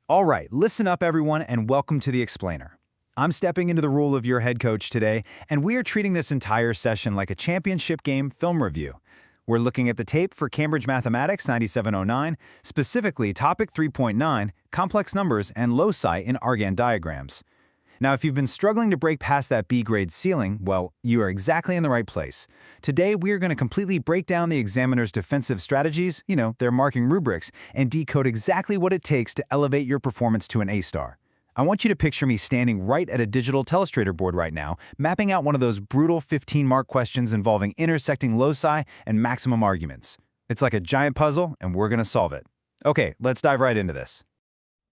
All right, listen up everyone and welcome to The Explainer. I'm stepping into the role of your head coach today, and we are treating this entire session like a championship game film review. We're looking at the tape for Cambridge Mathematics 9709, specifically Topic 3.9, Complex Numbers and Loci in Argand diagrams. Now, if you've been struggling to break past that B grade ceiling, well, you are exactly in the right place. Today, we are going to completely break down the examiner's defensive strategies, their marking rubrics, and decode exactly what it takes to elevate your performance to an A-star. I want you to picture me standing right at a digital telestrator board right now, mapping out one of those brutal 15-mark questions involving intersecting loci and maximum arguments. It's like a giant puzzle, and we're going to solve it. Okay, let's dive right into this.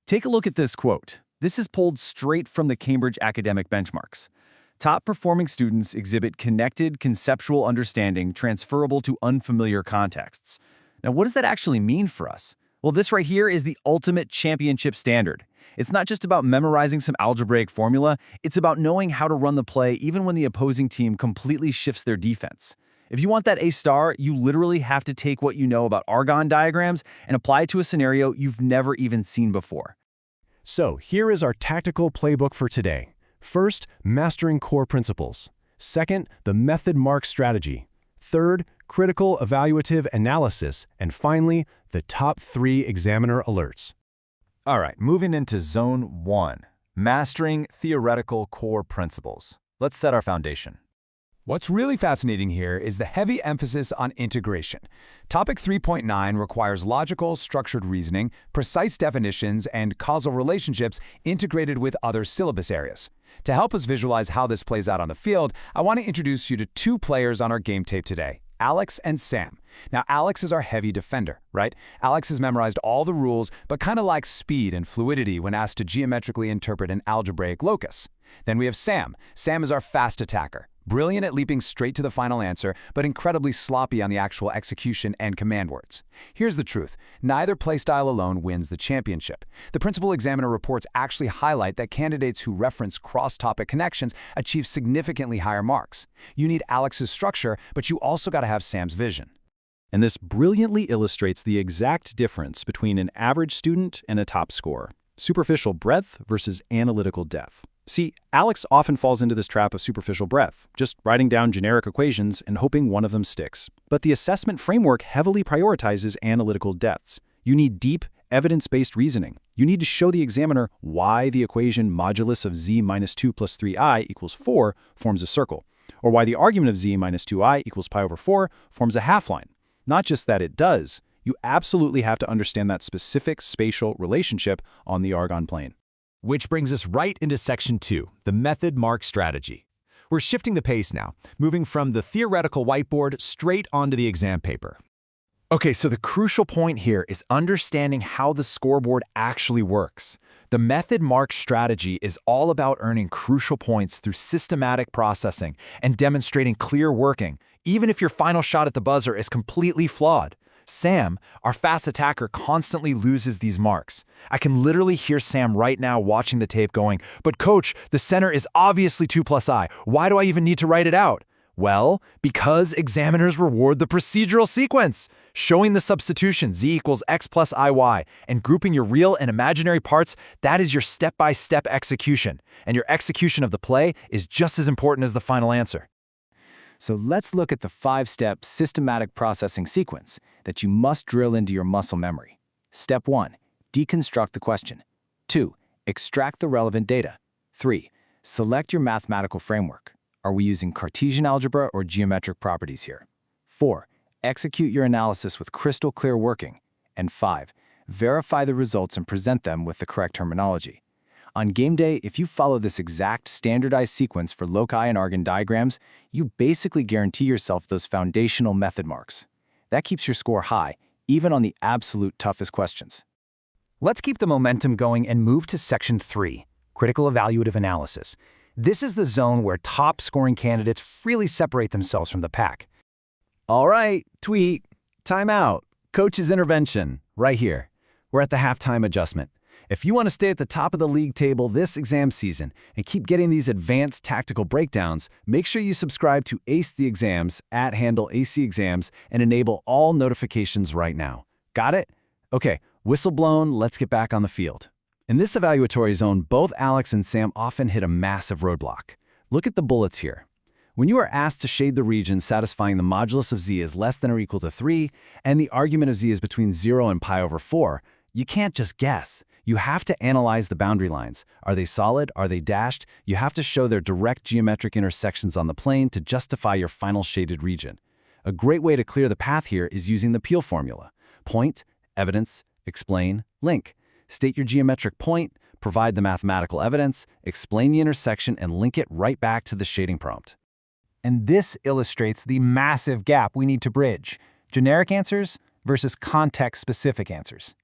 Take a look at this quote. This is pulled straight from the Cambridge academic benchmarks. Top-performing students exhibit connected, conceptual understanding transferable to unfamiliar contexts. Now, what does that actually mean for us? Well, this right here is the ultimate championship standard. It's not just about memorizing some algebraic formula, it's about knowing how to run the play even when the opposing team completely shifts their defense. If you want that A-star, you literally have to take what you know about Argand diagrams and apply it to a scenario you've never even seen before. So here is our tactical playbook for today. First, mastering core principles. Second, the method mark strategy. Third, critical evaluative analysis. And finally, the top 3 examiner alerts. All right, moving into Zone 1, mastering theoretical core principles. Let's set our foundation. What's really fascinating here is the heavy emphasis on integration. Topic 3.9 requires logical, structured reasoning, precise definitions, and causal relationships integrated with other syllabus areas. To help us visualize how this plays out on the field, I want to introduce you to 2 players on our game tape today, Alex and Sam. Now, Alex is our heavy defender, right? Alex has memorized all the rules, but kind of lacks speed and fluidity when asked to geometrically interpret an algebraic locus. Then we have Sam. Sam is our fast attacker. Brilliant at leaping straight to the final answer, but incredibly sloppy on the actual execution and command words. Here's the truth. Neither playstyle alone wins the championship. The principal examiner reports actually highlight that candidates who reference cross-topic connections achieve significantly higher marks. You need Alex's structure, but you also got to have Sam's vision. And this brilliantly illustrates the exact difference between an average student and a top scorer. Superficial breadth versus analytical depth. See, Alex often falls into this trap of superficial breadth, just writing down generic equations and hoping one of them sticks. But the assessment framework heavily prioritizes analytical depths. You need deep, evidence-based reasoning. You need to show the examiner why the equation modulus of z minus 2 plus 3i equals 4 forms a circle, or why the argument of z minus 2i equals pi over 4 forms a half-line. Not just that it does, you absolutely have to understand that specific spatial relationship on the Argand plane. Which brings us right into Section 2, the method mark strategy. We're shifting the pace now, moving from the theoretical whiteboard straight onto the exam paper. Okay, so the crucial point here is understanding how the scoreboard actually works. The method mark strategy is all about earning crucial points through systematic processing and demonstrating clear working, even if your final shot at the buzzer is completely flawed. Sam, our fast attacker, constantly loses these marks. I can literally hear Sam right now watching the tape going, "But coach, the center is obviously 2 plus I. Why do I even need to write it out?" Well, because examiners reward the procedural sequence. Showing the substitution z equals x plus iy and grouping your real and imaginary parts, that is your step-by-step execution. And your execution of the play is just as important as the final answer. So let's look at the 5-step systematic processing sequence that you must drill into your muscle memory. Step 1, deconstruct the question. 2, extract the relevant data. 3, select your mathematical framework. Are we using Cartesian algebra or geometric properties here? 4, execute your analysis with crystal clear working. And 5, verify the results and present them with the correct terminology. On game day, if you follow this exact standardized sequence for loci and Argand diagrams, you basically guarantee yourself those foundational method marks. That keeps your score high, even on the absolute toughest questions. Let's keep the momentum going and move to Section 3, Critical Evaluative Analysis. This is the zone where top-scoring candidates really separate themselves from the pack. All right, tweet, timeout, coach's intervention, right here. We're at the halftime adjustment. If you want to stay at the top of the league table this exam season and keep getting these advanced tactical breakdowns, make sure you subscribe to Ace the Exams @AC Exams and enable all notifications right now. Got it? Okay, whistle blown, let's get back on the field. In this evaluatory zone, both Alex and Sam often hit a massive roadblock. Look at the bullets here. When you are asked to shade the region satisfying the modulus of z is less than or equal to 3, and the argument of z is between 0 and pi over 4, you can't just guess. You have to analyze the boundary lines. Are they solid? Are they dashed? You have to show their direct geometric intersections on the plane to justify your final shaded region. A great way to clear the path here is using the Peel formula. Point, evidence, explain, link. State your geometric point, provide the mathematical evidence, explain the intersection, and link it right back to the shading prompt. And this illustrates the massive gap we need to bridge: generic answers versus context-specific answers.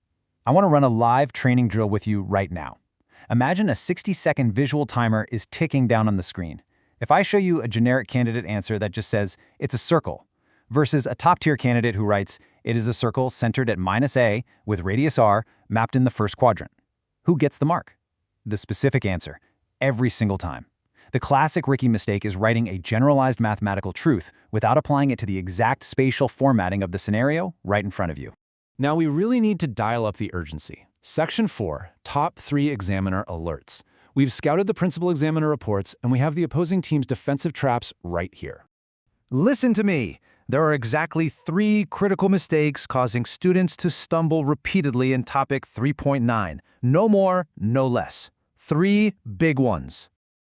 I want to run a live training drill with you right now. Imagine a 60-second visual timer is ticking down on the screen. If I show you a generic candidate answer that just says, it's a circle, versus a top-tier candidate who writes, it is a circle centered at -a with radius r mapped in the first quadrant. Who gets the mark? The specific answer, every single time. The classic Ricky mistake is writing a generalized mathematical truth without applying it to the exact spatial formatting of the scenario right in front of you. Now we really need to dial up the urgency. Section 4, Top 3 Examiner Alerts. We've scouted the principal examiner reports, and we have the opposing team's defensive traps right here. Listen to me. There are exactly 3 critical mistakes causing students to stumble repeatedly in topic 3.9. No more, no less. 3 big ones.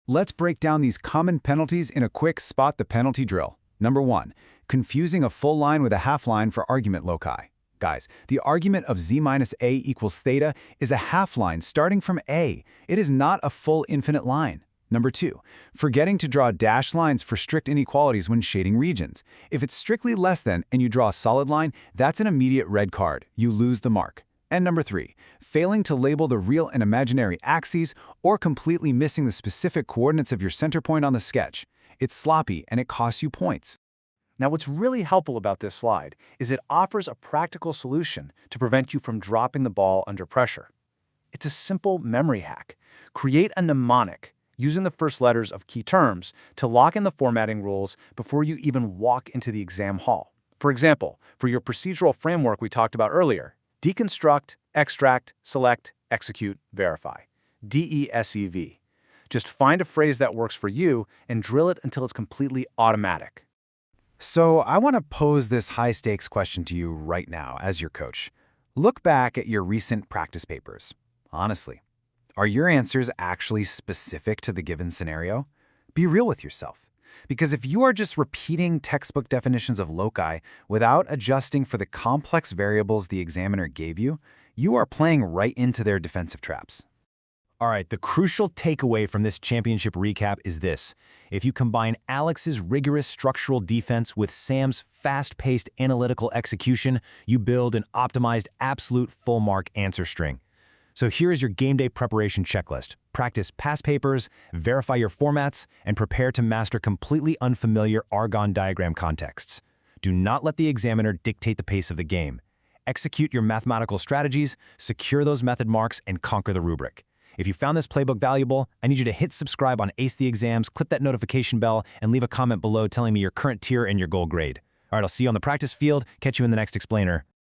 Let's break down these common penalties in a quick spot the penalty drill. Number 1, confusing a full line with a half line for argument loci. Guys, the argument of z minus a equals theta is a half line starting from a. It is not a full infinite line. Number 2, forgetting to draw dashed lines for strict inequalities when shading regions. If it's strictly less than and you draw a solid line, that's an immediate red card. You lose the mark. And number 3, failing to label the real and imaginary axes or completely missing the specific coordinates of your center point on the sketch. It's sloppy and it costs you points. Now, what's really helpful about this slide is it offers a practical solution to prevent you from dropping the ball under pressure. It's a simple memory hack. Create a mnemonic using the first letters of key terms to lock in the formatting rules before you even walk into the exam hall. For example, for your procedural framework we talked about earlier, deconstruct, extract, select, execute, verify. DESEV. Just find a phrase that works for you and drill it until it's completely automatic. So I want to pose this high-stakes question to you right now as your coach. Look back at your recent practice papers. Honestly, are your answers actually specific to the given scenario? Be real with yourself. Because if you are just repeating textbook definitions of loci without adjusting for the complex variables the examiner gave you, you are playing right into their defensive traps. All right, the crucial takeaway from this championship recap is this. If you combine Alex's rigorous structural defense with Sam's fast-paced analytical execution, you build an optimized absolute full-mark answer string. So here is your game day preparation checklist. Practice past papers, verify your formats, and prepare to master completely unfamiliar Argand diagram contexts. Do not let the examiner dictate the pace of the game. Execute your mathematical strategies, secure those method marks, and conquer the rubric. If you found this playbook valuable, I need you to hit subscribe on Ace the Exams, click that notification bell, and leave a comment below telling me your current tier and your goal grade. All right, I'll see you on the practice field. Catch you in the next explainer.